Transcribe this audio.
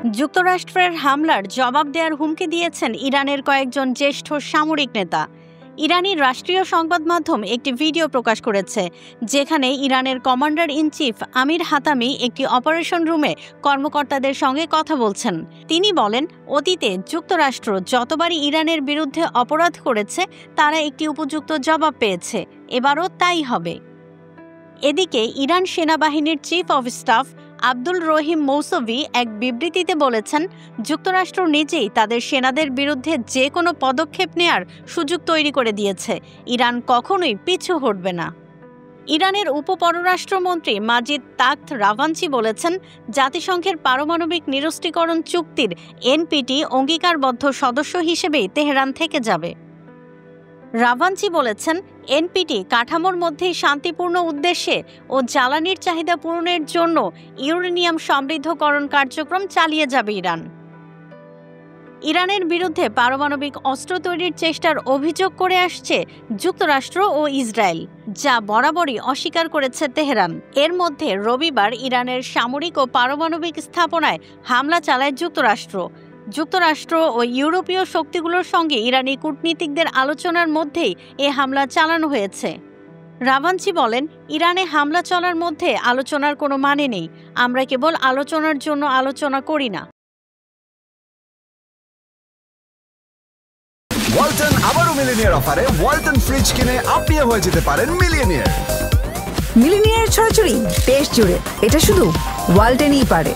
যুক্তরাষ্ট্রের হামলার জবাব দেওয়ার হুমকি দিয়েছেন ইরানের কয়েকজন জ্যেষ্ঠ সামরিক নেতা। ইরানি রাষ্ট্রীয় সংবাদ মাধ্যম একটি ভিডিও প্রকাশ করেছে, যেখানে ইরানের commander in chief Amir Hatami একটি অপারেশন রুমে কর্মকর্তাদের সঙ্গে কথা বলছেন। তিনি বলেন, অতীতে যুক্তরাষ্ট্র যতবারই ইরানের বিরুদ্ধে অপরাধ করেছে তারা একটি উপযুক্ত জবাব পেয়েছে, এবারও তাই হবে। এদিকে ইরান সেনাবাহিনীর চিফ অব স্টাফ আব্দুল রহিম মৌসভি এক বিবৃতিতে বলেছেন, যুক্তরাষ্ট্র নিজেই তাদের সেনাদের বিরুদ্ধে যে কোনো পদক্ষেপ নেয়ার সুযোগ তৈরি করে দিয়েছে। ইরান কখনোই পিছু হটবে না। ইরানের উপপররাষ্ট্রমন্ত্রী মাজিদ তাখত রাভাঞ্চি বলেছেন, জাতিসংঘের পারমাণবিক নিরস্ত্রীকরণ চুক্তির এনপিটি অঙ্গীকারবদ্ধ সদস্য হিসেবেই তেহরান থেকে যাবে। রাভাঞ্চি বলেছেন, এনপিটি কাঠামোর মধ্যেই শান্তিপূর্ণ উদ্দেশ্যে ও জ্বালানির চাহিদা পূরণের জন্য ইউরেনিয়াম সমৃদ্ধকরণ কার্যক্রম চালিয়ে যাবে ইরান। ইরানের বিরুদ্ধে পারমাণবিক অস্ত্র তৈরির চেষ্টার অভিযোগ করে আসছে যুক্তরাষ্ট্র ও ইসরায়েল, যা বরাবরই অস্বীকার করেছে তেহরান। এর মধ্যে রবিবার ইরানের সামরিক ও পারমাণবিক স্থাপনায় হামলা চালায় যুক্তরাষ্ট্র ও ইউরোপীয় শক্তিগুলোর সঙ্গে ইরানি কূটনীতিকদের আলোচনার মধ্যেই এ হামলা চালানো হয়েছে। রাভাঞ্চি বলেন, ইরানে হামলা চলার মধ্যে আলোচনার কোনো মানে নেই। আমরা কেবল আলোচনার জন্য আলোচনা করি না। ওয়ালটন আবারও মিলিনিয়ার অফারে ওয়ালটন ফ্রিজ কিনে আপনিও হয়ে যেতে পারেন মিলিয়নিয়ার। মিলিনিয়ার ছড়াছড়ি দেশ জুড়ে, এটা শুধু ওয়ালটনই পারে।